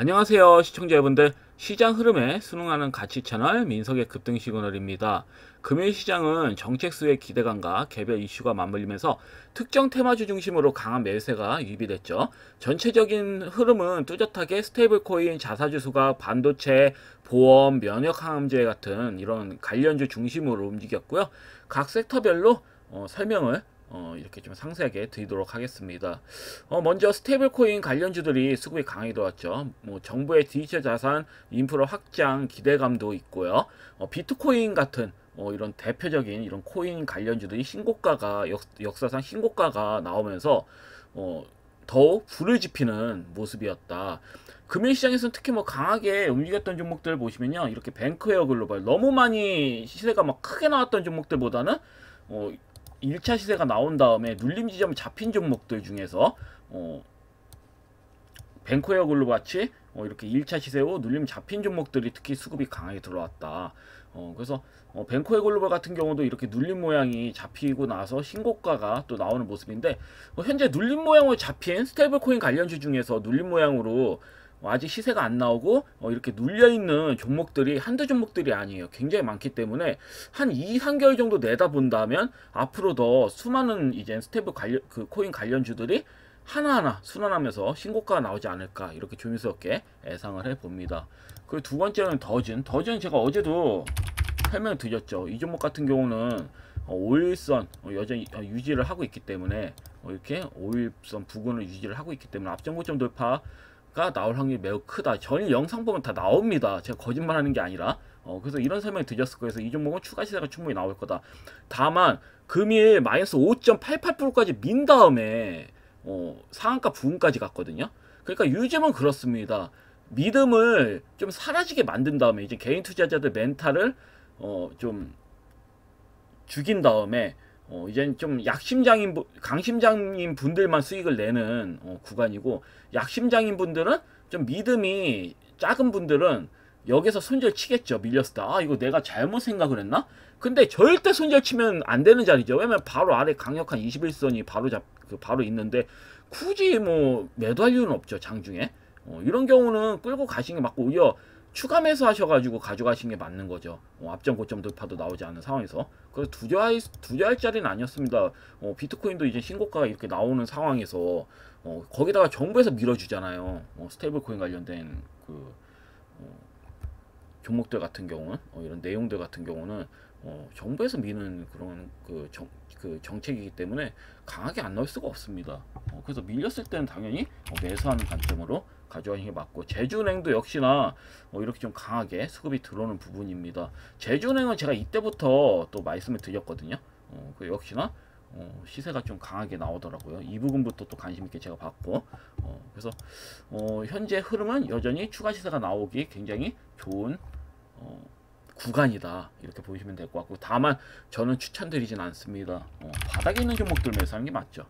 안녕하세요 시청자 여러분들, 시장 흐름에 순응하는 가치 채널 민석의 급등 시그널입니다. 금일 시장은 정책 수의 기대감과 개별 이슈가 맞물리면서 특정 테마주 중심으로 강한 매수세가 유입됐죠. 전체적인 흐름은 뚜렷하게 스테이블코인, 자사주수가 반도체, 보험, 면역항암제 같은 이런 관련주 중심으로 움직였고요. 각 섹터별로 설명을 이렇게 좀 상세하게 드리도록 하겠습니다. 먼저 스테이블코인 관련주들이 수급이 강하게 들어왔죠. 정부의 디지털 자산 인프라 확장 기대감도 있고요. 비트코인 같은 이런 대표적인 이런 코인 관련주들이 신고가가 역사상 신고가가 나오면서 더욱 불을 지피는 모습이었다. 금일 시장에서는 특히 강하게 움직였던 종목들 보시면요, 이렇게 뱅크웨어 글로벌 너무 많이 시세가 크게 나왔던 종목들보다는 1차 시세가 나온 다음에 눌림 지점 잡힌 종목들 중에서 뱅크웨어 글로벌 같이 이렇게 1차 시세 후 눌림 잡힌 종목들이 특히 수급이 강하게 들어왔다. 그래서 뱅크웨어 글로벌 같은 경우도 이렇게 눌림 모양이 잡히고 나서 신고가가 또 나오는 모습인데, 현재 눌림 모양으로 잡힌 스테이블코인 관련주 중에서 눌림 모양으로 아직 시세가 안 나오고 이렇게 눌려있는 종목들이 한두 종목들이 아니에요. 굉장히 많기 때문에 한 2, 3개월 정도 내다본다면 앞으로 더 수많은 이제 스테이블 코인 관련주들이 하나하나 순환하면서 신고가가 나오지 않을까, 이렇게 조심스럽게 예상을 해봅니다. 그리고 두 번째는 더즌 제가 어제도 설명을 드렸죠. 이 종목 같은 경우는 5일선 여전히 유지를 하고 있기 때문에 이렇게 5일선 부근을 유지를 하고 있기 때문에 앞전고점 돌파가 나올 확률이 매우 크다. 전일 영상 보면 다 나옵니다. 제가 거짓말하는 게 아니라. 그래서 이런 설명을 드렸을 거예요. 그래서 이 종목은 추가 시세가 충분히 나올 거다. 다만 금일 마이너스 5.88%까지 민 다음에 상한가 부근까지 갔거든요. 그러니까 요즘은 그렇습니다. 믿음을 좀 사라지게 만든 다음에 이제 개인 투자자들 멘탈을 좀 죽인 다음에 이젠 좀 강심장인 분들만 수익을 내는 구간이고, 약심장인 분들은 좀 믿음이 작은 분들은 여기서 손절 치겠죠. 밀렸을 때 이거 내가 잘못 생각을 했나? 근데 절대 손절 치면 안 되는 자리죠. 왜냐면 바로 아래 강력한 21선이 바로 있는데 굳이 매도할 이유는 없죠. 장중에 이런 경우는 끌고 가시는 게 맞고, 오히려 추가 매수 하셔가지고 가져가시는 게 맞는 거죠. 앞전 고점 돌파도 나오지 않은 상황에서. 그래서 투자할 자리는 아니었습니다. 비트코인도 이제 신고가가 이렇게 나오는 상황에서 거기다가 정부에서 밀어주잖아요. 스테이블 코인 관련된 종목들 같은 경우는 이런 내용들 같은 경우는 정부에서 미는 그런 정책이기 때문에 강하게 안 나올 수가 없습니다. 그래서 밀렸을 때는 당연히 매수하는 관점으로 가져가는 게 맞고, 제주은행도 역시나 이렇게 좀 강하게 수급이 들어오는 부분입니다. 제주은행은 제가 이때부터 또 말씀을 드렸거든요. 역시나 시세가 좀 강하게 나오더라고요. 이 부분부터 또 관심 있게 제가 봤고, 그래서 현재 흐름은 여전히 추가 시세가 나오기 굉장히 좋은 구간이다, 이렇게 보시면 될 것 같고, 다만 저는 추천드리진 않습니다. 바닥에 있는 종목들 매수하는 게 맞죠.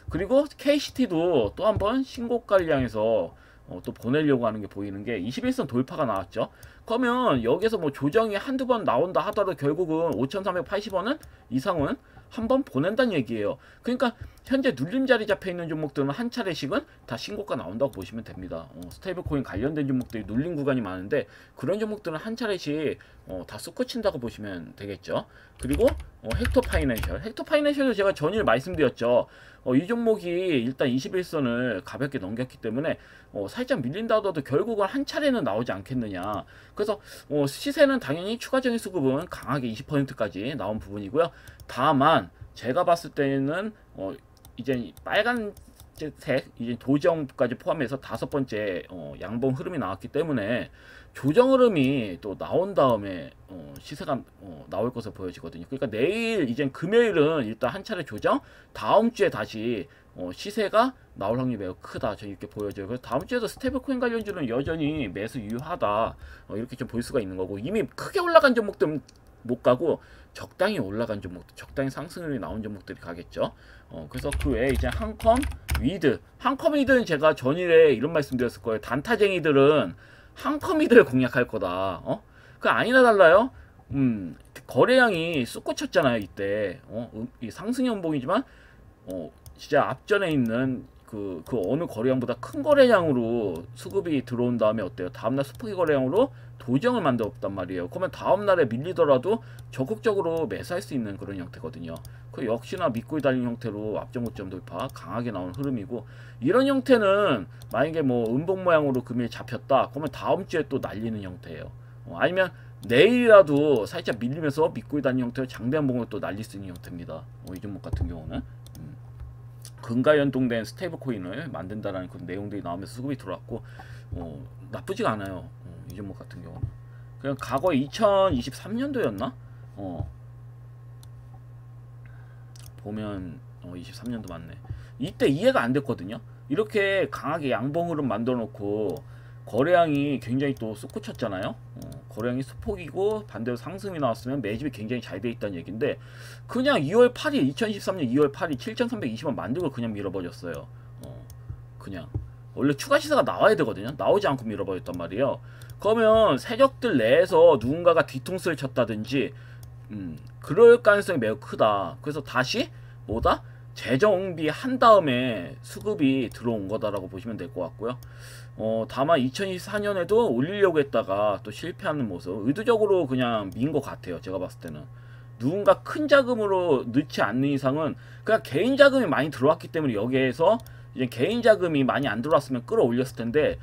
그리고 KCT도 또 한번 신고가를 향해서 또 보내려고 하는 게 보이는 게 21선 돌파가 나왔죠. 그러면 여기서 조정이 한두 번 나온다 하더라도 결국은 5,380원은 이상은 한번 보낸다는 얘기예요. 그러니까 현재 눌림 자리 잡혀 있는 종목들은 한 차례씩은 다 신고가 나온다고 보시면 됩니다. 스테이블 코인 관련된 종목들이 눌림 구간이 많은데 그런 종목들은 한 차례씩 다 쏟구친다고 보시면 되겠죠. 그리고 헥토 파이낸셜도 제가 전일 말씀드렸죠. 이 종목이 일단 21선을 가볍게 넘겼기 때문에 살짝 밀린다 하더라도 결국은 한 차례는 나오지 않겠느냐. 그래서 시세는 당연히 추가적인 수급은 강하게 20%까지 나온 부분이고요. 다만 제가 봤을 때는 이제 빨간색 이제 도정까지 포함해서 5번째 양봉 흐름이 나왔기 때문에 조정 흐름이 또 나온 다음에 시세가 나올 것으로 보여지거든요. 그러니까 내일 이제 금요일은 일단 한 차례 조정, 다음 주에 다시 시세가 나올 확률이 매우 크다, 저 이렇게 보여져요. 그래서 다음 주에도 스테이블 코인 관련주는 여전히 매수 유효하다, 이렇게 좀 볼 수가 있는 거고, 이미 크게 올라간 종목들은 못 가고 적당히 올라간 종목들, 적당히 상승률이 나온 종목들이 가겠죠. 그래서 그 외에 이제 한컴위드는 제가 전일에 이런 말씀 드렸을 거예요. 단타쟁이들은 한컴위드를 공략할 거다. 그 아니나 달라요. 거래량이 쑥고 쳤잖아요 이때. 이 상승 연봉이지만 진짜 앞전에 있는 그 어느 거래량보다 큰 거래량으로 수급이 들어온 다음에 어때요? 다음날 스포기 거래량으로 도정을 만들었단 말이에요. 그러면 다음날에 밀리더라도 적극적으로 매수할 수 있는 그런 형태거든요. 그 역시나 믿고 달린 형태로 앞전 고점 돌파 강하게 나온 흐름이고, 이런 형태는 만약에 뭐 음봉 모양으로 금일 잡혔다 그러면 다음 주에 또 날리는 형태예요. 아니면 내일이라도 살짝 밀리면서 믿고 달린 형태로 장대 한봉을 또 날릴 수 있는 형태입니다. 이 종목 같은 경우는 금과 연동된 스테이블 코인을 만든다라는 그런 내용들이 나오면서 수급이 들어왔고, 나쁘지가 않아요. 이 종목 같은 경우는 그냥 과거 2023년도였나? 보면 23년도 맞네. 이때 이해가 안 됐거든요. 이렇게 강하게 양봉 흐름 만들어 놓고 거래량이 굉장히 또 쑥고 쳤잖아요. 거래량이 수폭이고 반대로 상승이 나왔으면 매집이 굉장히 잘 돼 있다는 얘기인데, 그냥 2월 8일 2023년 2월 8일 7,320원 만들고 그냥 밀어버렸어요. 그냥 원래 추가 시세가 나와야 되거든요. 나오지 않고 밀어버렸단 말이에요. 그러면 세력들 내에서 누군가가 뒤통수를 쳤다든지 그럴 가능성이 매우 크다. 그래서 다시 뭐다? 재정비 한 다음에 수급이 들어온 거다라고 보시면 될 것 같고요. 다만 2024년에도 올리려고 했다가 또 실패하는 모습, 의도적으로 그냥 민 것 같아요. 제가 봤을 때는 누군가 큰 자금으로 넣지 않는 이상은, 그냥 개인 자금이 많이 들어왔기 때문에 여기에서 이제 개인 자금이 많이 안 들어왔으면 끌어올렸을 텐데,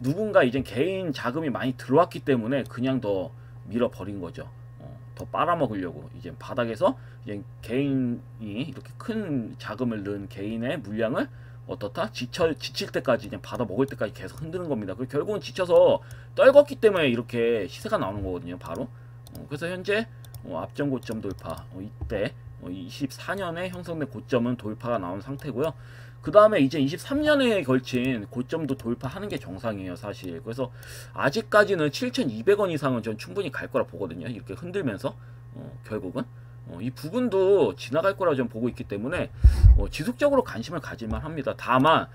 누군가 이제 개인 자금이 많이 들어왔기 때문에 그냥 더 밀어버린 거죠. 더 빨아먹으려고 이제 바닥에서 이제 개인이 이렇게 큰 자금을 넣은 개인의 물량을 어떻다? 지칠 때까지 그냥 받아 먹을 때까지 계속 흔드는 겁니다. 그 결국은 지쳐서 떨궜기 때문에 이렇게 시세가 나오는 거거든요. 바로. 그래서 현재 앞전 고점 돌파, 이때 24년에 형성된 고점은 돌파가 나온 상태고요. 그 다음에 이제 23년에 걸친 고점도 돌파하는 게 정상이에요, 사실. 그래서 아직까지는 7,200원 이상은 전 충분히 갈 거라 보거든요. 이렇게 흔들면서 결국은 이 부분도 지나갈 거라 좀 보고 있기 때문에 지속적으로 관심을 가질만 합니다. 다만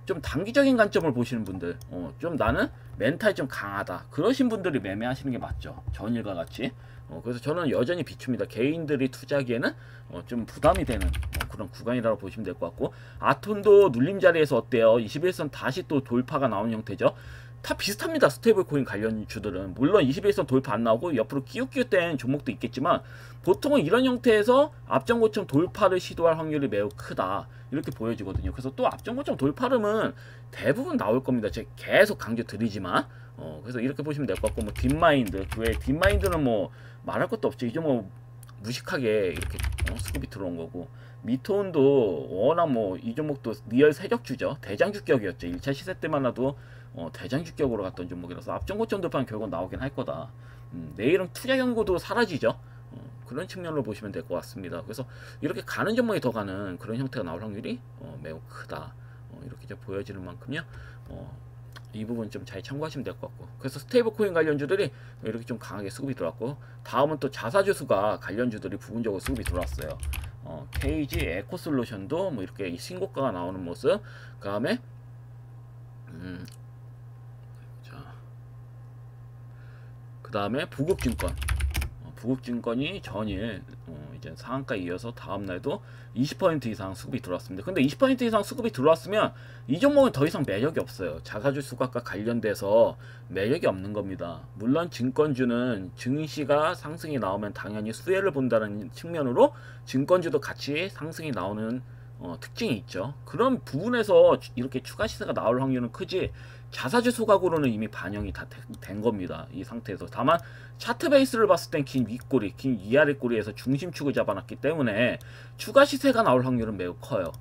좀 단기적인 관점을 보시는 분들, 좀 나는 멘탈이 좀 강하다 그러신 분들이 매매하시는 게 맞죠. 전일과 같이. 그래서 저는 여전히 비춥니다. 개인들이 투자하기에는 좀 부담이 되는 그런 구간이라고 보시면 될 것 같고, 아톤도 눌림 자리에서 어때요? 21선 다시 또 돌파가 나온 형태죠. 다 비슷합니다. 스테이블 코인 관련주들은. 물론 21선 돌파 안 나오고 옆으로 끼웃끼웃된 종목도 있겠지만, 보통은 이런 형태에서 앞전 고점 돌파를 시도할 확률이 매우 크다 이렇게 보여지거든요. 그래서 또 앞전 고점 돌파름은 대부분 나올 겁니다. 제가 계속 강조 드리지만, 그래서 이렇게 보시면 될 것 같고, 뭐 딥마인드, 그 외에 딥마인드는 뭐 말할 것도 없죠. 이제 뭐 무식하게 이렇게 수급이 들어온 거고, 미톤도 워낙 뭐 이 종목도 리얼 세력주죠. 대장주격이었죠. 1차 시세 때만 해도 대장주격으로 갔던 종목이라서 앞전 고점 돌파는 결국 나오긴 할 거다. 내일은 투자 경고도 사라지죠. 그런 측면으로 보시면 될 것 같습니다. 그래서 이렇게 가는 종목이 더 가는 그런 형태가 나올 확률이 매우 크다. 이렇게 좀 보여지는 만큼요. 이 부분 좀 잘 참고하시면 될 것 같고, 그래서 스테이블 코인 관련주들이 이렇게 좀 강하게 수급이 들어왔고, 다음은 또 자사주수가 관련주들이 부분적으로 수급이 들어왔어요. KG 에코솔루션도 뭐 이렇게 신고가가 나오는 모습, 그 다음에 그 다음에 부국증권, 부국증권이 전일 이제 상한가 이어서 다음날도 20% 이상 수급이 들어왔습니다. 근데 20% 이상 수급이 들어왔으면 이 종목은 더 이상 매력이 없어요. 자사주 수급과 관련돼서 매력이 없는 겁니다. 물론 증권주는 증시가 상승이 나오면 당연히 수혜를 본다는 측면으로 증권주도 같이 상승이 나오는 특징이 있죠. 그런 부분에서 이렇게 추가 시세가 나올 확률은 크지, 자사주 소각으로는 이미 반영이 다 된 겁니다. 이 상태에서. 다만 차트 베이스를 봤을 땐 긴 윗꼬리, 긴 위아래 꼬리에서 중심축을 잡아놨기 때문에 추가 시세가 나올 확률은 매우 커요.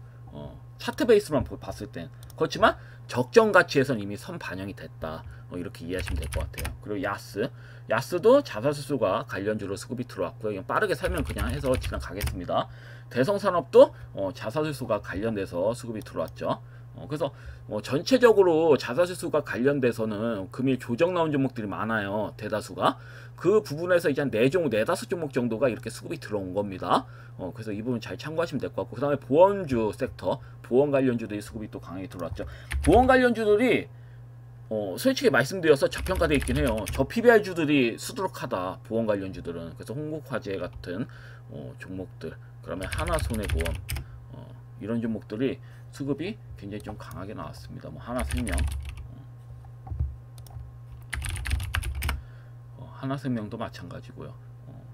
차트 베이스만 봤을 땐. 그렇지만 적정 가치에선 이미 선 반영이 됐다. 이렇게 이해하시면 될 것 같아요. 그리고 야스도 자사수수가 관련주로 수급이 들어왔고요. 그냥 빠르게 설명 그냥 해서 지나가겠습니다. 대성산업도 자사수수가 관련돼서 수급이 들어왔죠. 그래서 전체적으로 자사수수가 관련돼서는 금일 조정 나온 종목들이 많아요. 대다수가. 그 부분에서 이제 한 4종, 4, 5종목 정도가 이렇게 수급이 들어온 겁니다. 그래서 이 부분 잘 참고하시면 될 것 같고, 그 다음에 보험주 섹터, 보험 관련주들이 수급이 또 강하게 들어왔죠. 보험 관련주들이 솔직히 말씀드려서 저평가되어 있긴 해요. 저 PBR주들이 수두룩하다, 보험 관련주들은. 그래서 홍국화재 같은 종목들, 그러면 하나손해보험, 이런 종목들이 수급이 굉장히 좀 강하게 나왔습니다. 뭐 하나생명, 하나생명도 마찬가지고요.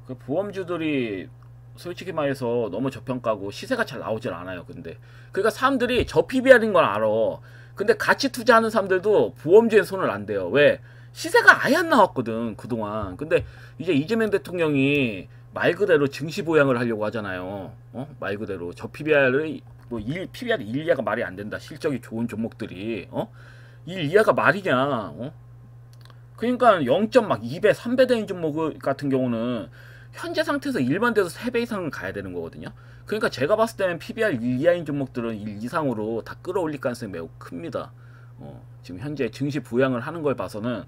그 보험주들이 솔직히 말해서 너무 저평가고 시세가 잘 나오질 않아요. 근데 그러니까 사람들이 저 PBR인 걸 알아. 근데 같이 투자하는 사람들도 보험주에 손을 안 대요. 왜? 시세가 아예 안 나왔거든 그동안. 근데 이제 이재명 대통령이 말 그대로 증시 보양을 하려고 하잖아요. 말 그대로 저 PBR의 뭐 PBR 1 이하가 말이 안 된다. 실적이 좋은 종목들이 1 이하가 말이냐? 그러니까 0.2배, 3배 되는 종목 같은 경우는 현재 상태에서 일반돼서 3배 이상은 가야 되는 거거든요. 그러니까 제가 봤을 때는 PBR 1 이하인 종목들은 1 이상으로 다 끌어올릴 가능성이 매우 큽니다. 지금 현재 증시 부양을 하는 걸 봐서는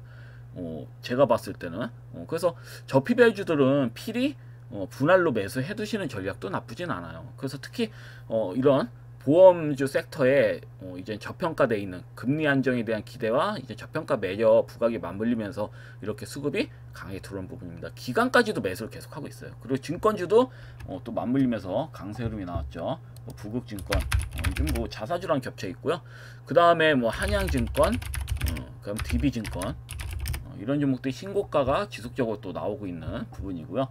제가 봤을 때는 그래서 저 PBR주들은 필히 분할로 매수해 두시는 전략도 나쁘진 않아요. 그래서 특히 이런 보험주 섹터에 이제 저평가되어 있는 금리 안정에 대한 기대와 이제 저평가 매력 부각이 맞물리면서 이렇게 수급이 강하게 들어온 부분입니다. 기관까지도 매수를 계속하고 있어요. 그리고 증권주도 또 맞물리면서 강세 흐름이 나왔죠. 뭐 부국증권 요즘 뭐 자사주랑 겹쳐 있고요. 그 다음에 뭐 한양증권, 그럼 DB증권 이런 종목들이 신고가가 지속적으로 또 나오고 있는 부분이고요.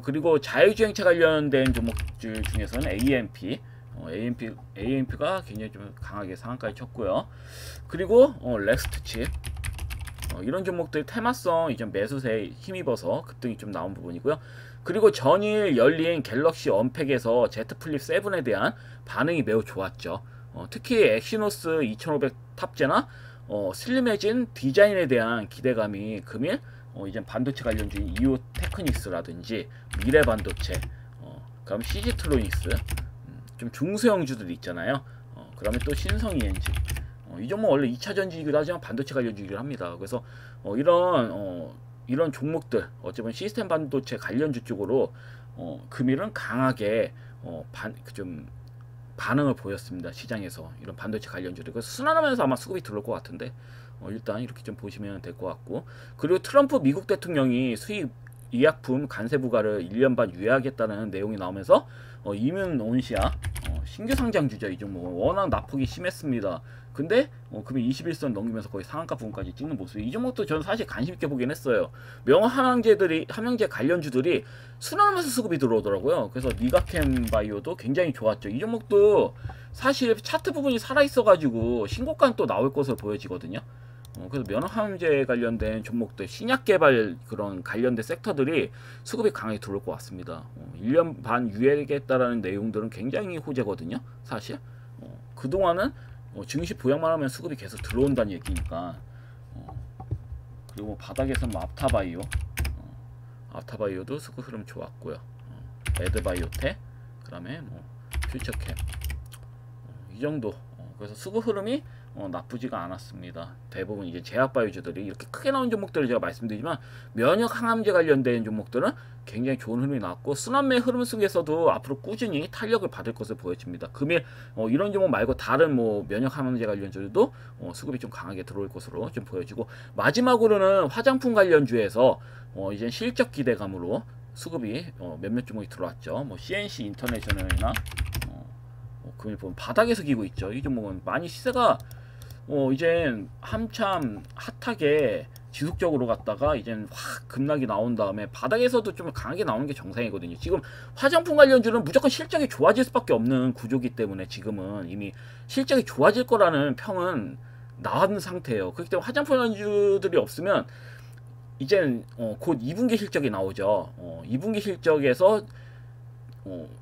그리고 자율주행차 관련된 종목들 중에서는 AMP가 굉장히 좀 강하게 상한가에 쳤고요. 그리고 렉스트칩 이런 종목들 테마성 이전 매수세에 힘입어서 급등이 좀 나온 부분이고요. 그리고 전일 열린 갤럭시 언팩에서 Z 플립 7에 대한 반응이 매우 좋았죠. 특히 엑시노스 2500 탑재나 슬림해진 디자인에 대한 기대감이 금일 이제 반도체 관련주인 이오 테크닉스라든지 미래반도체, 그럼 CG트로닉스 좀 중소형주들이 있잖아요. 그 다음에 또 신성 ENG 이 종목 원래 2차 전지이기도 하지만 반도체 관련주이기도 합니다. 그래서 이런 종목들 어쩌면 시스템 반도체 관련주 쪽으로 금일은 강하게 좀 반응을 보였습니다. 시장에서 이런 반도체 관련주들. 그래서 순환하면서 아마 수급이 들어올 것 같은데 일단 이렇게 좀 보시면 될 것 같고, 그리고 트럼프 미국 대통령이 수입 의약품 관세 부과를 1년 반 유예하겠다는 내용이 나오면서 이뮨 온시아 신규 상장주죠. 이 종목은 워낙 낙폭이 심했습니다. 근데 금일 21선 넘기면서 거의 상한가 부분까지 찍는 모습. 이 종목도 저는 사실 관심 있게 보긴 했어요. 함양제 관련주들이 순환하면서 수급이 들어오더라고요. 그래서 니가캠 바이오도 굉장히 좋았죠. 이 종목도 사실 차트 부분이 살아있어가지고 신고가는 또 나올 것으로 보여지거든요. 그래서 면역항암제 관련된 종목들, 신약 개발 그런 관련된 섹터들이 수급이 강하게 들어올 것 같습니다. 1년 반 유예하겠다라는 내용들은 굉장히 호재거든요. 사실 그동안은 증시 부양만 하면 수급이 계속 들어온다는 얘기니까. 그리고 바닥에서 뭐 아프타바이오도 수급 흐름 좋았고요. 레드바이오텍, 그 다음에 뭐 퓨처캡 이 정도. 그래서 수급 흐름이 나쁘지가 않았습니다. 대부분 이제 제약바이오주들이 이렇게 크게 나온 종목들을 제가 말씀드리지만 면역 항암제 관련된 종목들은 굉장히 좋은 흐름이 나왔고, 순환매 흐름 속에서도 앞으로 꾸준히 탄력을 받을 것을 보여집니다. 금일 이런 종목 말고 다른 뭐 면역 항암제 관련주들도 수급이 좀 강하게 들어올 것으로 좀 보여지고, 마지막으로는 화장품 관련주에서 이제 실적 기대감으로 수급이 몇몇 종목이 들어왔죠. 뭐 CNC 인터내셔널이나 금일 보면 바닥에서 기고 있죠. 이 종목은 많이 시세가 이젠 한참 핫하게 지속적으로 갔다가 이젠 확 급락이 나온 다음에 바닥에서도 좀 강하게 나오는 게 정상이거든요. 지금 화장품 관련주는 무조건 실적이 좋아질 수밖에 없는 구조기 때문에 지금은 이미 실적이 좋아질 거라는 평은 나온 상태예요. 그렇기 때문에 화장품 관련주들이 없으면 이젠 곧 2분기 실적이 나오죠. 2분기 실적에서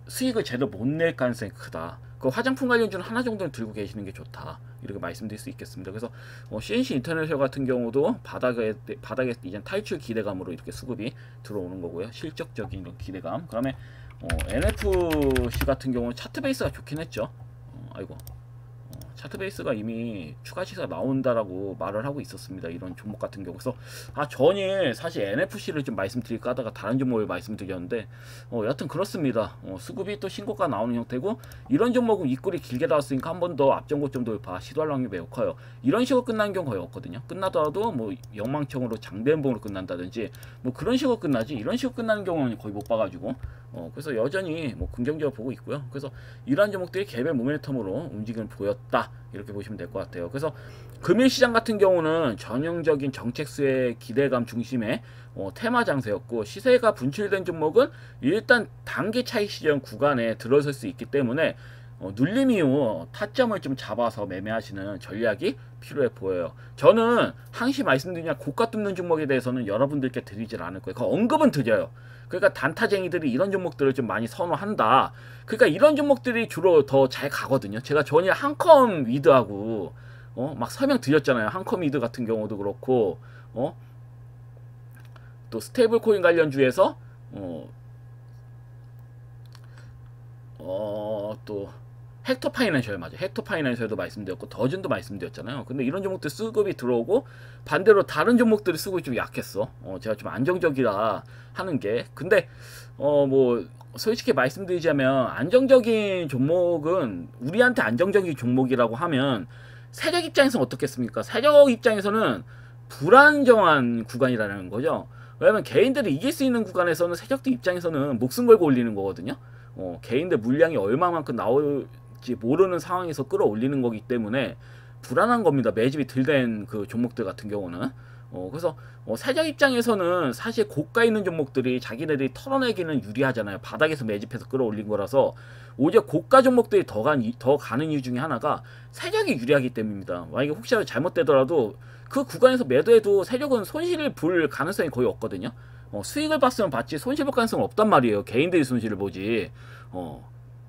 수익을 제대로 못 낼 가능성이 크다. 그 화장품 관련주는 하나 정도는 들고 계시는 게 좋다, 이렇게 말씀드릴 수 있겠습니다. 그래서 CNC 인터내셔널 같은 경우도 바닥에 이제 탈출 기대감으로 이렇게 수급이 들어오는 거고요. 실적적인 이런 기대감. 그다음에 NFC 같은 경우는 차트 베이스가 좋긴 했죠. 차트 베이스가 이미 추가 시세가 나온다라고 말을 하고 있었습니다. 이런 종목 같은 경우. 그래서 전일 사실 NFC를 좀 말씀드릴까 하다가 다른 종목을 말씀드렸는데 여하튼 그렇습니다. 수급이 또 신고가 나오는 형태고, 이런 종목은 윗골이 길게 나왔으니까 한 번 더 앞전고점 돌파 시도할 확률이 매우 커요. 이런 식으로 끝나는 경우 거의 없거든요. 끝나더라도 뭐 영망청으로 장대음봉으로 끝난다든지 뭐 그런 식으로 끝나지, 이런 식으로 끝나는 경우는 거의 못 봐가지고 그래서 여전히 뭐 긍정적으로 보고 있고요. 그래서 이러한 종목들이 개별 모멘텀으로 움직임을 보였다, 이렇게 보시면 될 것 같아요. 그래서 금일 시장 같은 경우는 전형적인 정책 수의 기대감 중심의 테마 장세였고, 시세가 분출된 종목은 일단 단기 차익 시전 구간에 들어설 수 있기 때문에 눌림 이후 타점을 좀 잡아서 매매하시는 전략이 필요해 보여요. 저는 항시 말씀드리냐, 고가 뚫는 종목에 대해서는 여러분들께 드리질 않을 거예요. 그 언급은 드려요. 그러니까 단타쟁이들이 이런 종목들을 좀 많이 선호한다. 그러니까 이런 종목들이 주로 더 잘 가거든요. 제가 전에 한컴 위드하고 막 설명 드렸잖아요. 한컴 위드 같은 경우도 그렇고 또 스테이블 코인 관련주에서 또 헥터 파이낸셜, 맞아, 헥터 파이낸셜도 말씀드렸고 더준도 말씀드렸잖아요. 근데 이런 종목들 수급이 들어오고, 반대로 다른 종목들이 수급이 좀 약했어. 제가 좀 안정적이라 하는 게, 근데 뭐 솔직히 말씀드리자면 안정적인 종목은, 우리한테 안정적인 종목이라고 하면 세력 입장에서는 어떻겠습니까? 세력 입장에서는 불안정한 구간이라는 거죠. 왜냐면 개인들이 이길 수 있는 구간에서는 세력들 입장에서는 목숨 걸고 올리는 거거든요. 개인들 물량이 얼마만큼 나올지 모르는 상황에서 끌어올리는 거기 때문에 불안한 겁니다. 매집이 덜 된 그 종목들 같은 경우는. 그래서 세력 입장에서는 사실 고가 있는 종목들이 자기네들이 털어내기는 유리하잖아요. 바닥에서 매집해서 끌어올린 거라서. 오히려 고가 종목들이 더 가는 이유 중에 하나가 세력이 유리하기 때문입니다. 만약에 혹시라도 잘못되더라도 그 구간에서 매도해도 세력은 손실을 볼 가능성이 거의 없거든요. 수익을 봤으면 봤지 손실 볼 가능성은 없단 말이에요. 개인들이 손실을 보지.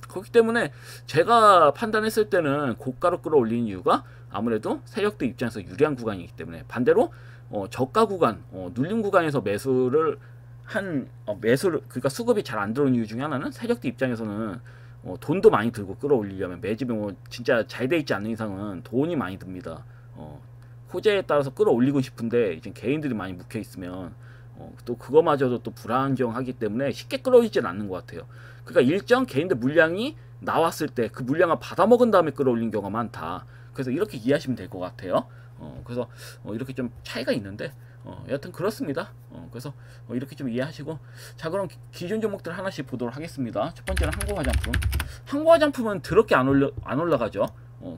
그렇기 때문에 제가 판단했을 때는 고가로 끌어올리는 이유가 아무래도 세력들 입장에서 유리한 구간이기 때문에. 반대로 저가 구간, 눌림 구간에서 매수를 그러니까 수급이 잘 안 들어오는 이유 중에 하나는 세력들 입장에서는 돈도 많이 들고 끌어올리려면, 매집이 뭐 진짜 잘 돼 있지 않는 이상은 돈이 많이 듭니다. 호재에 따라서 끌어올리고 싶은데 이제 개인들이 많이 묵혀 있으면 또 그거마저도 또 불안정하기 때문에 쉽게 끌어올리진 않는 것 같아요. 그러니까 일정 개인들 물량이 나왔을 때 그 물량을 받아먹은 다음에 끌어올린 경우가 많다. 그래서 이렇게 이해하시면 될 것 같아요. 그래서 이렇게 좀 차이가 있는데 여하튼 그렇습니다. 그래서 이렇게 좀 이해하시고, 자 그럼 기존 종목들 하나씩 보도록 하겠습니다. 첫 번째는 한국화장품. 한국화장품은 더럽게 안 올라가죠.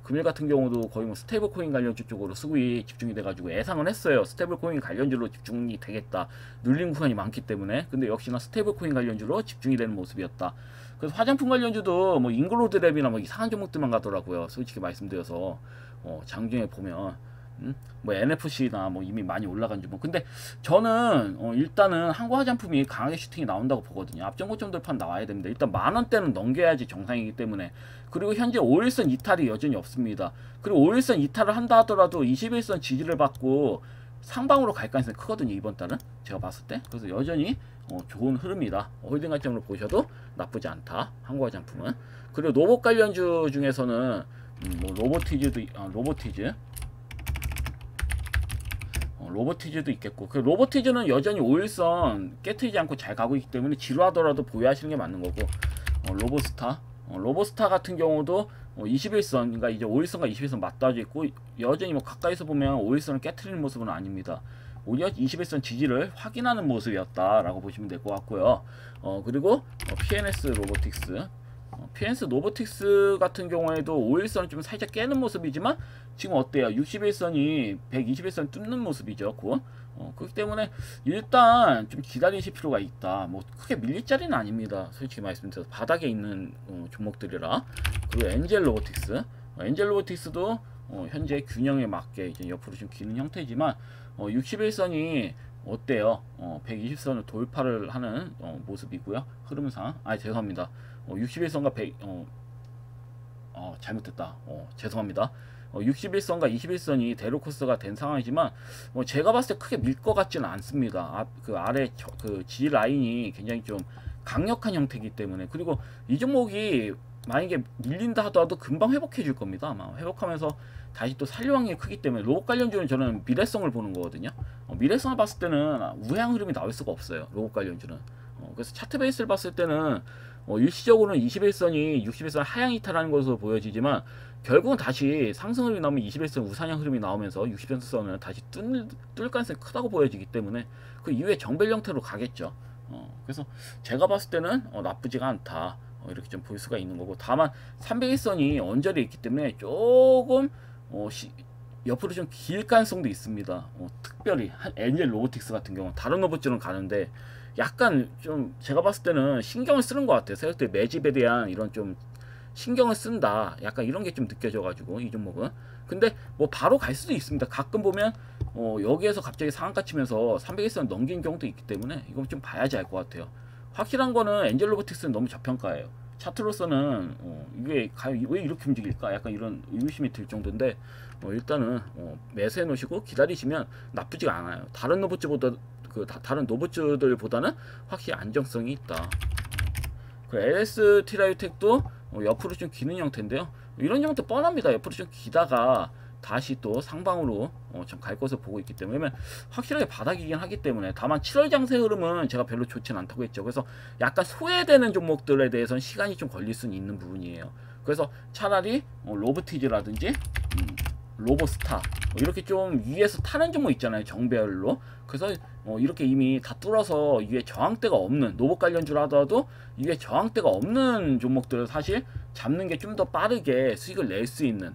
금일 같은 경우도 거의 뭐 스테이블 코인 관련주 쪽으로 수급이 집중이 돼가지고 예상은 했어요. 스테이블 코인 관련주로 집중이 되겠다. 눌린 구간이 많기 때문에. 근데 역시나 스테이블 코인 관련주로 집중이 되는 모습이었다. 그래서 화장품 관련주도 뭐 잉글로드랩이나 뭐 이상한 종목들만 가더라고요. 솔직히 말씀드려서 장중에 보면 뭐 NFC나 뭐 이미 많이 올라간 주목. 근데 저는 일단은 한국 화장품이 강하게 슈팅이 나온다고 보거든요. 앞전고점 돌파 나와야 됩니다. 일단 10,000원대는 넘겨야지 정상이기 때문에. 그리고 현재 5일선 이탈이 여전히 없습니다. 그리고 5일선 이탈을 한다 하더라도 21선 지지를 받고 상방으로 갈 가능성이 크거든요, 이번 달은 제가 봤을 때. 그래서 여전히 좋은 흐름이다. 홀딩 관점으로 보셔도 나쁘지 않다, 한국 화장품은. 그리고 로봇 관련주 중에서는 뭐 로보티즈도 있겠고, 그 로보티즈는 여전히 5일선 깨트리지 않고 잘 가고 있기 때문에 지루하더라도 보유하시는 게 맞는 거고, 로보스타 같은 경우도 21선, 그러니까 이제 5일선과 21선 맞닿아져 있고, 여전히 뭐 가까이서 보면 5일선을 깨트리는 모습은 아닙니다. 오히려 21선 지지를 확인하는 모습이었다라고 보시면 될 것 같고요. 그리고 PNS 로보틱스. PNS 로보틱스 같은 경우에도 5일선을 좀 살짝 깨는 모습이지만 지금 어때요? 61선이 121선 뚫는 모습이죠. 그렇기 때문에 일단 좀 기다리실 필요가 있다. 뭐 크게 밀릴 자리는 아닙니다. 솔직히 말씀드려서 바닥에 있는 종목들이라. 그리고 엔젤 로보틱스도 현재 균형에 맞게 이제 옆으로 좀 기는 형태지만 61선이 어때요? 120선을 돌파를 하는 모습이고요. 흐름상. 죄송합니다. 61선과 100 잘못됐다. 죄송합니다. 61선과 21선이 대로코스가 된 상황이지만 제가 봤을 때 크게 밀 것 같지는 않습니다. 그 아래 그 지지 라인이 굉장히 좀 강력한 형태이기 때문에. 그리고 이 종목이 만약에 밀린다 하더라도 금방 회복해 줄 겁니다. 아마 회복하면서 다시 또 살릴 확률이 크기 때문에 로봇 관련주는 저는 미래성을 보는 거거든요. 미래성을 봤을 때는 우회한 흐름이 나올 수가 없어요. 로봇 관련주는. 그래서 차트 베이스를 봤을 때는 일시적으로는 21선이 61선 하향 이탈하는 것으로 보여지지만 결국은 다시 상승 흐름이 나오면 21선 우상향 흐름이 나오면서 60선을 다시 뚫을 가능성이 크다고 보여지기 때문에 그 이후에 정벨 형태로 가겠죠. 그래서 제가 봤을 때는 나쁘지가 않다. 이렇게 좀 볼 수가 있는 거고, 다만 301선이 언저리에 있기 때문에 조금 옆으로 좀 길 가능성도 있습니다. 특별히 한 엔젤 로보틱스 같은 경우 다른 로봇들은 가는데 약간 좀 제가 봤을 때는 신경을 쓰는 것 같아요. 세력들 매집에 대한 이런 좀 신경을 쓴다, 약간 이런 게 좀 느껴져가지고 이 종목은. 근데 뭐 바로 갈 수도 있습니다. 가끔 보면 여기에서 갑자기 상한가 치면서 301선 넘긴 경우도 있기 때문에 이건 좀 봐야지 알 것 같아요. 확실한 거는 엔젤 로보틱스는 너무 저평가예요. 차트로서는 이게 왜 이렇게 움직일까, 약간 이런 의구심이 들 정도인데 일단은 매수해 놓으시고 기다리시면 나쁘지가 않아요. 다른 로봇주보다 다른 로봇주들보다는 확실히 안정성이 있다. 그 LS 티라유텍도 옆으로 좀 기는 형태인데요. 이런 형태 뻔합니다. 옆으로 좀 기다가 다시 또 상방으로 좀 갈 것을 보고 있기 때문에 확실하게 바닥이긴 하기 때문에, 다만 7월 장세 흐름은 제가 별로 좋진 않다고 했죠. 그래서 약간 소외되는 종목들에 대해서는 시간이 좀 걸릴 수는 있는 부분이에요. 그래서 차라리 로보티즈라든지 로보스타 이렇게 좀 위에서 타는 종목 있잖아요, 정배열로. 그래서 이렇게 이미 다 뚫어서 위에 저항대가 없는 로봇 관련주라 하더라도 위에 저항대가 없는 종목들을 사실 잡는 게 좀 더 빠르게 수익을 낼 수 있는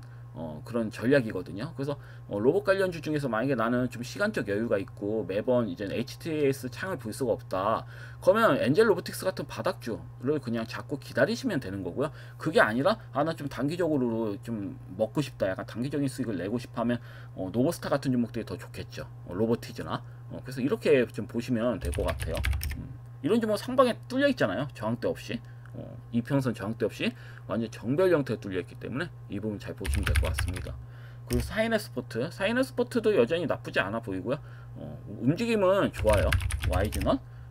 그런 전략이거든요. 그래서 로봇 관련주 중에서 만약에 나는 좀 시간적 여유가 있고 매번 이제 HTS 창을 볼 수가 없다, 그러면 엔젤 로보틱스 같은 바닥주를 그냥 잡고 기다리시면 되는 거고요. 그게 아니라 나 좀 단기적으로 좀 먹고 싶다, 약간 단기적인 수익을 내고 싶어 하면 노보스타 같은 종목들이 더 좋겠죠. 로보티즈나. 그래서 이렇게 좀 보시면 될 것 같아요. 이런 종목 상방에 뚫려 있잖아요, 저항대 없이. 이평선 저항대 없이 완전 정별 형태로 뚫려 있기 때문에 이 부분 잘 보시면 될 것 같습니다. 그리고 사이너스포트도 여전히 나쁘지 않아 보이고요. 움직임은 좋아요.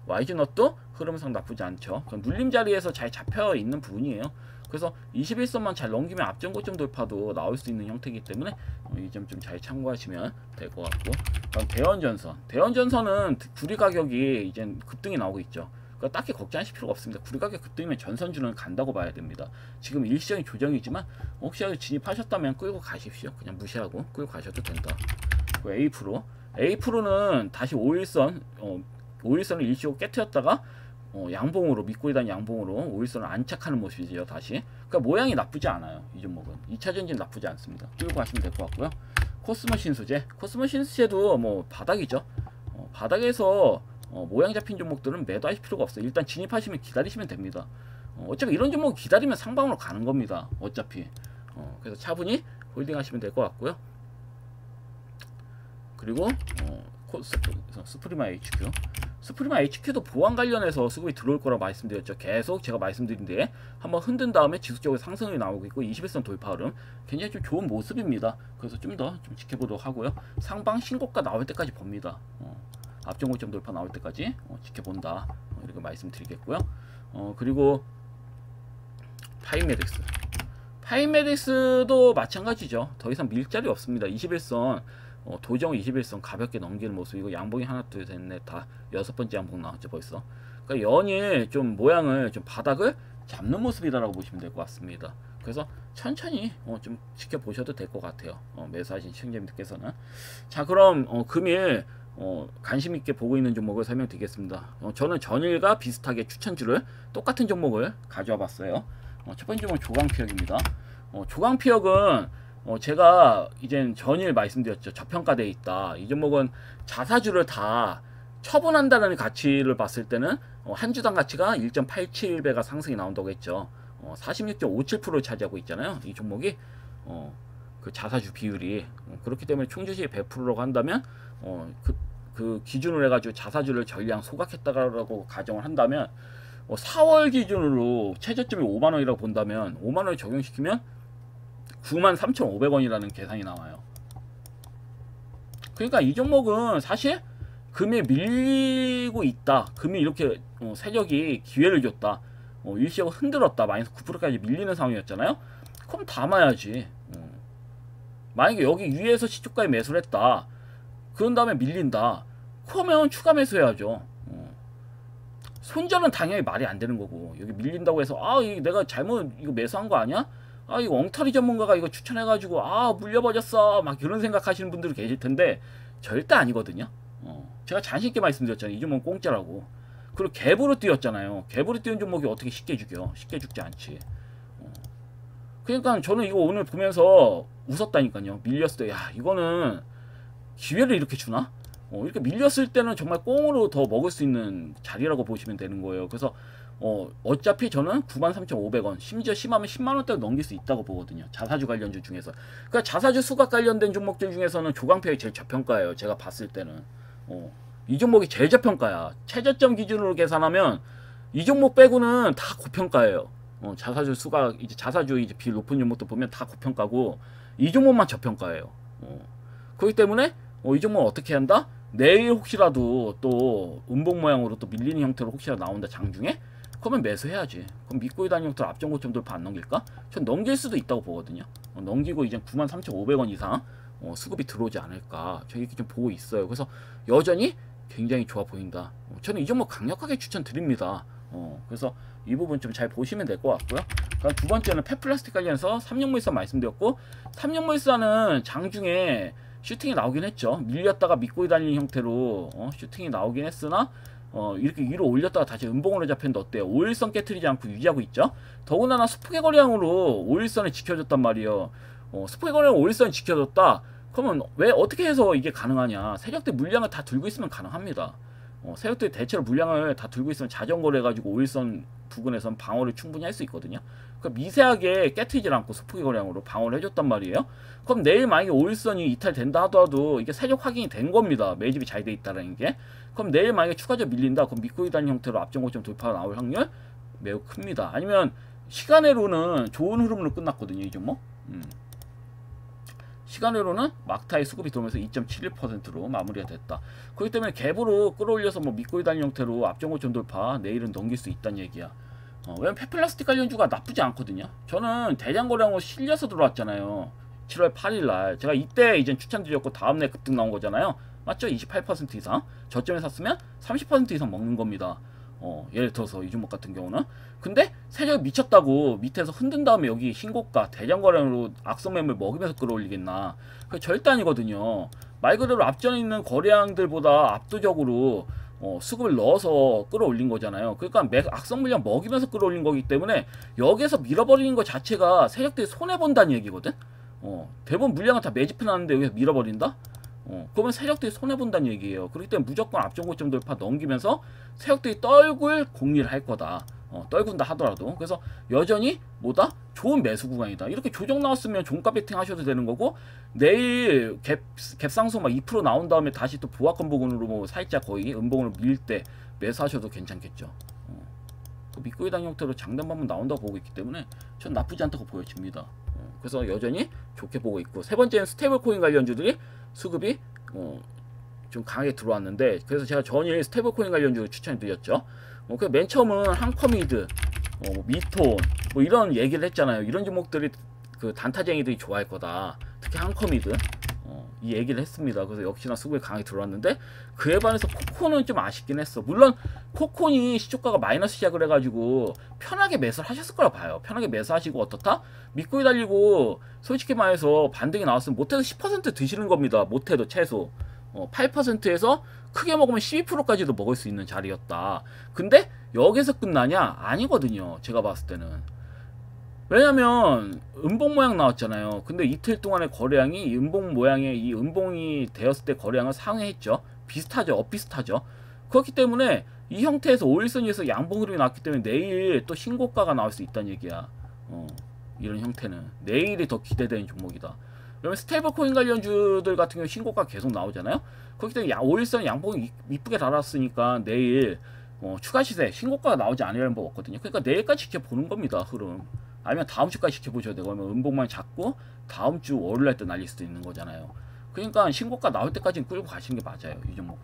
YG넛도 흐름상 나쁘지 않죠. 눌림 자리에서 잘 잡혀 있는 부분이에요. 그래서 21선만 잘 넘기면 앞전 고점 돌파도 나올 수 있는 형태이기 때문에 이 점 좀 잘 참고하시면 될 것 같고, 그럼 대원전선은 구리 가격이 이제 급등이 나오고 있죠. 그러니까 딱히 걱정하실 필요가 없습니다. 구리 가격 급등이면 전선주는 간다고 봐야 됩니다. 지금 일시적인 조정이지만 혹시라도 진입하셨다면 끌고 가십시오. 그냥 무시하고 끌고 가셔도 된다. A프로는 다시 5일선을 일시적으로 깨트렸다가 양봉으로, 믿고 있던 양봉으로 5일선을 안착하는 모습이죠. 다시. 그러니까 모양이 나쁘지 않아요. 이 종목은 2차 전진 나쁘지 않습니다. 끌고 가시면 될 것 같고요. 코스모 신수제도 뭐 바닥이죠. 바닥에서 모양 잡힌 종목들은 매도하실 필요가 없어요. 일단 진입하시면 기다리시면 됩니다. 어차피 이런 종목 기다리면 상방으로 가는 겁니다. 어차피. 그래서 차분히 홀딩하시면 될 것 같고요. 그리고 스프리마 HQ도 보안 관련해서 수급이 들어올 거라고 말씀드렸죠. 계속 제가 말씀드린 뒤에 한번 흔든 다음에 지속적으로 상승이 나오고 있고 21선 돌파 흐름 굉장히 좀 좋은 모습입니다. 그래서 좀 더 좀 지켜보도록 하고요. 상방 신고가 나올 때까지 봅니다. 앞전 고점 돌파 나올 때까지 지켜본다, 이렇게 말씀드리겠고요. 그리고 파이메딕스도 마찬가지죠. 더 이상 밀 자리 없습니다. 21선 도정 21선 가볍게 넘기는 모습이고, 양봉이 하나 둘 셋 넷 다 6번째 양봉 나왔죠 벌써. 그러니까 연일 좀 모양을 좀 바닥을 잡는 모습이다라고 보시면 될 것 같습니다. 그래서 천천히 좀 지켜보셔도 될 것 같아요. 매수하신 시청자님들께서는. 자, 그럼 금일 관심 있게 보고 있는 종목을 설명드리겠습니다. 저는 전일과 비슷하게 추천주를 똑같은 종목을 가져와 봤어요. 첫 번째 종목은 조광피혁입니다. 조광피혁은 제가 이젠 전일 말씀드렸죠. 저평가되어 있다. 이 종목은 자사주를 다 처분한다는 가치를 봤을 때는 한 주당 가치가 1.87배가 상승이 나온다고 했죠. 46.57%를 차지하고 있잖아요. 이 종목이 그 자사주 비율이. 그렇기 때문에 총주식의 100%라고 한다면 그 기준으로 해가지고 자사주를 전량 소각했다라고 가정을 한다면 4월 기준으로 최저점이 5만원이라고 본다면 5만원을 적용시키면 93,500원이라는 계산이 나와요. 그러니까 이 종목은 사실 금이 밀리고 있다, 금이 이렇게 세력이 기회를 줬다, 일시적으로 흔들었다. 마이너스 9%까지 밀리는 상황이었잖아요. 그럼 담아야지. 만약에 여기 위에서 시초가에 매수를 했다. 그런 다음에 밀린다. 그러면 추가 매수해야죠. 손절은 당연히 말이 안 되는 거고, 여기 밀린다고 해서 이거 내가 잘못 이거 매수한 거 아니야? 이거 엉터리 전문가가 이거 추천해가지고 물려버렸어 막 이런 생각하시는 분들이 계실 텐데 절대 아니거든요. 제가 자신있게 말씀드렸잖아요. 이 종목은 공짜라고. 그리고 갭으로 뛰었잖아요. 갭으로 뛰는 종목이 어떻게 쉽게 죽여? 쉽게 죽지 않지. 그러니까 저는 이거 오늘 보면서 웃었다니까요. 밀렸을 때, 야, 이거는 기회를 이렇게 주나? 이렇게 밀렸을 때는 정말 꽁으로 더 먹을 수 있는 자리라고 보시면 되는 거예요. 그래서 어차피 저는 93,500원, 심지어 심하면 10만원대로 넘길 수 있다고 보거든요. 자사주 관련주 중에서. 그러니까 자사주 수급 관련된 종목들 중에서는 조강표가 제일 저평가예요. 제가 봤을 때는. 이 종목이 제일 저평가야. 최저점 기준으로 계산하면 이 종목 빼고는 다 고평가예요. 자사주 수가 이제 자사주 이제 비율 높은 종목도 보면 다 고평가고 이 종목만 저평가예요. 그렇기 때문에 이 종목은 어떻게 한다? 내일 혹시라도 또 음봉 모양으로 또 밀리는 형태로 혹시라도 나온다 장중에? 그러면 매수해야지. 그럼 믿고 다니는 형태로 앞전 고점 돌파 안 넘길까? 전 넘길 수도 있다고 보거든요. 넘기고 이제 93,500원 이상 수급이 들어오지 않을까 저 이렇게 좀 보고 있어요. 그래서 여전히 굉장히 좋아 보인다. 저는 이 종목 강력하게 추천드립니다. 그래서 이 부분 좀 잘 보시면 될 것 같고요. 그럼 두 번째는 펫플라스틱 관련해서 삼성물산 말씀드렸고, 삼성물산은 장중에 슈팅이 나오긴 했죠. 밀렸다가 믿고 다니는 형태로 슈팅이 나오긴 했으나 이렇게 위로 올렸다가 다시 음봉으로 잡혔는데 어때요? 5일선 깨트리지 않고 유지하고 있죠. 더군다나 스프게 거래량으로 5일선을 지켜줬단 말이에요. 스프게 거래량 5일선 지켜줬다. 그러면 왜 어떻게 해서 이게 가능하냐? 세력들 물량을 다 들고 있으면 가능합니다. 세력들이 대체로 물량을 다 들고 있으면 자전거를 해가지고 5일선 부근에선 방어를 충분히 할 수 있거든요. 그러니까 미세하게 깨트리지 않고 소폭의 거량으로 방어를 해줬단 말이에요. 그럼 내일 만약에 5일선이 이탈된다 하더라도 이게 세력 확인이 된 겁니다. 매집이 잘 돼 있다는 게. 그럼 내일 만약에 추가적으로 밀린다. 그럼 믿고 있다는 형태로 앞전 고점 돌파가 나올 확률 매우 큽니다. 아니면 시간으로는 좋은 흐름으로 끝났거든요. 이 종목. 시간으로는 막타의 수급이 들어오면서 2.71%로 마무리가 됐다. 그렇기 때문에 갭으로 끌어올려서 믿고 다니는 형태로 앞전 고점 돌파 내일은 넘길 수 있다는 얘기야. 왜냐면 펫플라스틱 관련주가 나쁘지 않거든요. 저는 대장거래량으로 실려서 들어왔잖아요. 7월 8일날 제가 이때 이제 추천드렸고 다음날 급등 나온 거잖아요. 맞죠? 28% 이상 저점에 샀으면 30% 이상 먹는 겁니다. 예를 들어서 이 종목 같은 경우는. 근데 세력이 미쳤다고 밑에서 흔든 다음에 여기 신고가 대장거래량으로 악성 매물 먹으면서 끌어올리겠나? 그게 절대 아니거든요. 말 그대로 앞전에 있는 거래량들보다 압도적으로 수급을 넣어서 끌어올린 거잖아요. 그러니까 악성 물량 먹이면서 끌어올린 거기 때문에 여기에서 밀어버리는 것 자체가 세력들이 손해본다는 얘기거든. 대부분 물량은 다 매집해놨는데 여기서 밀어버린다? 그러면 세력들이 손해본다는 얘기예요. 그렇기 때문에 무조건 앞전 고점 돌파 넘기면서 세력들이 떨굴 공리를 할 거다. 떨군다 하더라도. 그래서 여전히 뭐다? 좋은 매수 구간이다. 이렇게 조정 나왔으면 종가 베팅 하셔도 되는 거고, 내일 갭상승 막 2% 나온 다음에 다시 또 보합권 부근으로 뭐 살짝 거의 음봉으로 밀 때 매수하셔도 괜찮겠죠. 믿고 다니는 형태로 장단 반문 나온다고 보고 있기 때문에 전 나쁘지 않다고 보여집니다. 그래서 여전히 좋게 보고 있고, 세 번째는 스테이블 코인 관련주들이 수급이 좀 강하게 들어왔는데, 그래서 제가 전일 스테이블 코인 관련주 추천드렸죠. 맨 처음은 한커미드, 미톤 뭐 이런 얘기를 했잖아요. 이런 종목들이 그 단타쟁이들이 좋아할 거다. 특히 한커미드 이 얘기를 했습니다. 그래서 역시나 수급이 강하게 들어왔는데, 그에 반해서 코콘은 좀 아쉽긴 했어. 물론 코콘이 시초가가 마이너스 시작을 해가지고 편하게 매수를 하셨을 거라 봐요. 편하게 매수하시고 어떻다? 믿고 달리고 솔직히 말해서 반등이 나왔으면 못해도 10% 드시는 겁니다. 못해도 최소 8%에서 크게 먹으면 12%까지도 먹을 수 있는 자리였다. 근데 여기서 끝나냐? 아니거든요. 제가 봤을 때는. 왜냐면 음봉 모양 나왔잖아요. 근데 이틀 동안의 거래량이 음봉 모양의 이 음봉이 되었을 때 거래량을 상회했죠. 비슷하죠. 엇비슷하죠. 그렇기 때문에 이 형태에서 5일선에서 양봉 흐름이 나왔기 때문에 내일 또 신고가가 나올 수 있다는 얘기야. 이런 형태는 내일이 더 기대되는 종목이다. 그러면 스테이블 코인 관련주들 같은 경우 신고가 계속 나오잖아요. 그렇기 때문에 5일선 양봉이 이쁘게 달았으니까 내일 추가 시세 신고가가 나오지 않으려는 법 없거든요. 그러니까 내일까지 지켜보는 겁니다. 흐름. 아니면 다음 주까지 지켜보셔야 되고, 그러면 음봉만 잡고 다음 주 월요일날 때 날릴 수도 있는 거잖아요. 그러니까 신고가 나올 때까지는 끌고 가시는 게 맞아요. 이 종목은.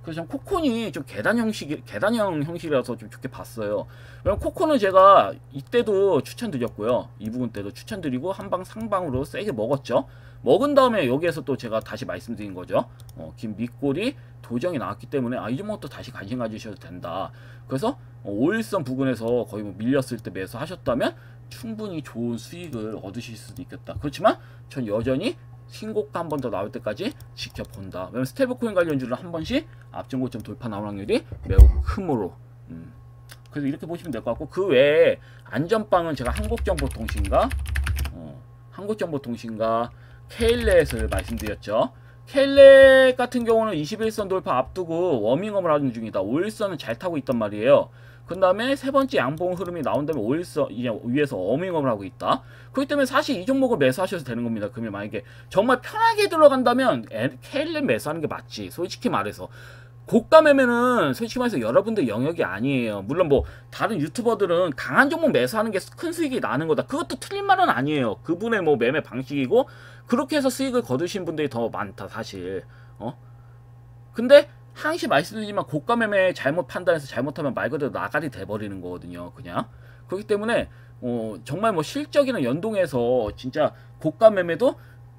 그래서 전 코콘이 좀 계단형 형식이라서 좀 좋게 봤어요. 왜냐면 코콘은 제가 이때도 추천드렸고요. 이 부분 때도 추천드리고 한방 상방으로 세게 먹었죠. 먹은 다음에 여기에서 또 제가 다시 말씀드린 거죠. 긴 밑골이 도정이 나왔기 때문에 이 종목도 다시 관심 가지셔도 된다. 그래서 5일선 부근에서 거의 뭐 밀렸을 때 매수하셨다면 충분히 좋은 수익을 얻으실 수도 있겠다. 그렇지만 전 여전히 신고가 한 번 더 나올 때까지 지켜본다. 왜냐면 스테이블코인 관련주는 한 번씩 앞전 고점 돌파 나올 확률이 매우 크므로. 그래서 이렇게 보시면 될 것 같고, 그 외에 안전빵은 제가 한국정보통신과 케일렛을 말씀드렸죠. 케일렛 같은 경우는 21선 돌파 앞두고 워밍업을 하는 중이다. 5일선은 잘 타고 있단 말이에요. 그 다음에 세 번째 양봉 흐름이 나온 다음에 5일선 위에서 워밍업을 하고 있다. 그렇기 때문에 사실 이 종목을 매수하셔도 되는 겁니다. 그러면 만약에 정말 편하게 들어간다면 케일렛 매수하는 게 맞지. 솔직히 말해서. 고가 매매는 솔직히 말해서 여러분들 영역이 아니에요. 물론 뭐 다른 유튜버들은 강한 종목 매수하는 게 큰 수익이 나는 거다. 그것도 틀린 말은 아니에요. 그분의 뭐 매매 방식이고 그렇게 해서 수익을 거두신 분들이 더 많다 사실. 근데 항시 말씀드리지만 고가 매매 잘못 판단해서 잘못하면 말 그대로 나가리 돼버리는 거거든요. 그냥 그렇기 때문에 정말 뭐 실적이랑 연동해서 진짜 고가 매매도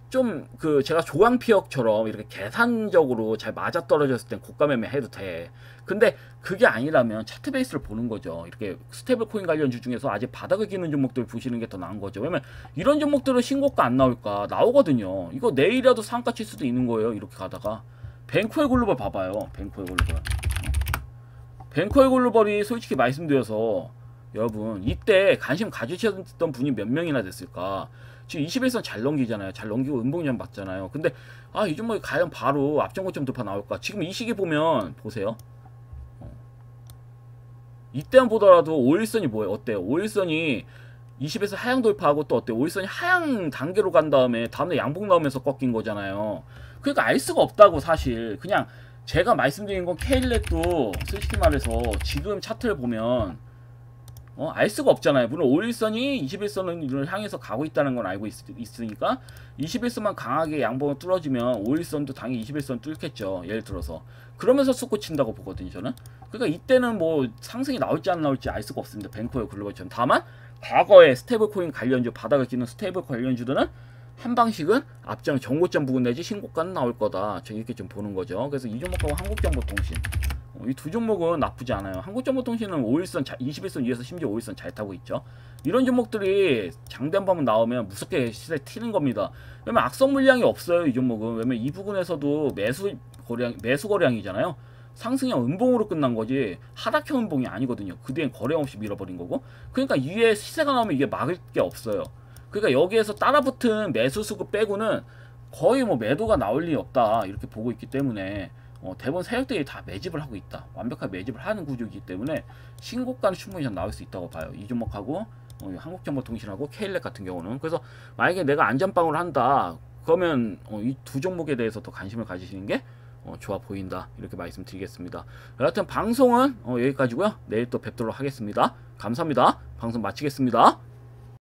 좀 그 제가 조광피역처럼 이렇게 계산적으로 잘 맞아떨어졌을 땐 고가 매매 해도 돼. 근데 그게 아니라면 차트 베이스를 보는 거죠. 이렇게 스테이블 코인 관련주 중에서 아직 바닥을 기는 종목들 보시는 게 더 나은 거죠. 왜냐면 이런 종목들은 신고가 안 나올까? 나오거든요. 이거 내일이라도 상가 칠 수도 있는 거예요. 이렇게 가다가 벤코의 글로벌 봐봐요. 벤코의 글로벌이 솔직히 말씀드려서 여러분 이때 관심 가지셨던 분이 몇 명이나 됐을까? 지금 21선 잘 넘기잖아요. 잘 넘기고 음봉점 받잖아요. 근데 이 종목이 과연 바로 앞전고점 돌파 나올까? 지금 이 시기 보면 보세요. 이때만 보더라도 5일선이 뭐예요? 어때요? 5일선이 20에서 하향 돌파하고 또 어때요? 5일선이 하향 단계로 간 다음에 다음날 양봉 나오면서 꺾인 거잖아요. 그러니까 알 수가 없다고 사실. 그냥 제가 말씀드린 건 케일렛도 솔직히 말해서 지금 차트를 보면 알 수가 없잖아요. 물론 5일선이 21선을 향해서 가고 있다는 건 알고 있으니까 21선만 강하게 양봉을 뚫어주면 5일선도 당연히 21선 뚫겠죠. 예를 들어서. 그러면서 쏟고 친다고 보거든요. 저는. 그러니까 이때는 뭐 상승이 나올지 안 나올지 알 수가 없습니다. 벤코의 글로벌처럼. 다만 과거에 스테이블코인 관련주 바닥을 기는 스테이블 관련주들은 한 방식은 앞장 정고점 부근 내지 신고가는 나올 거다. 저 이렇게 좀 보는 거죠. 그래서 이 종목하고 한국정보통신 이 두 종목은 나쁘지 않아요. 한국정보통신은 5일선 21선 위에서 심지어 5일선 잘 타고 있죠. 이런 종목들이 장대 한 번 나오면 무섭게 시세 튀는 겁니다. 왜냐면 악성 물량이 없어요. 이 종목은. 왜냐면 이 부분에서도 매수 거래량이잖아요. 상승형 음봉으로 끝난 거지 하락형 음봉이 아니거든요. 그 뒤엔 거래량 없이 밀어버린 거고. 그러니까 위에 시세가 나오면 이게 막을 게 없어요. 그러니까 여기에서 따라붙은 매수 수급 빼고는 거의 뭐 매도가 나올 일이 없다 이렇게 보고 있기 때문에 대부분 세력들이 다 매집을 하고 있다. 완벽하게 매집을 하는 구조이기 때문에 신고가는 충분히 나올 수 있다고 봐요. 이 종목하고 한국정보통신하고 케일렛 같은 경우는. 그래서 만약에 내가 안전빵으로 한다 그러면 이 두 종목에 대해서 더 관심을 가지시는 게 좋아 보인다 이렇게 말씀드리겠습니다. 여하튼 방송은 여기까지고요. 내일 또 뵙도록 하겠습니다. 감사합니다. 방송 마치겠습니다.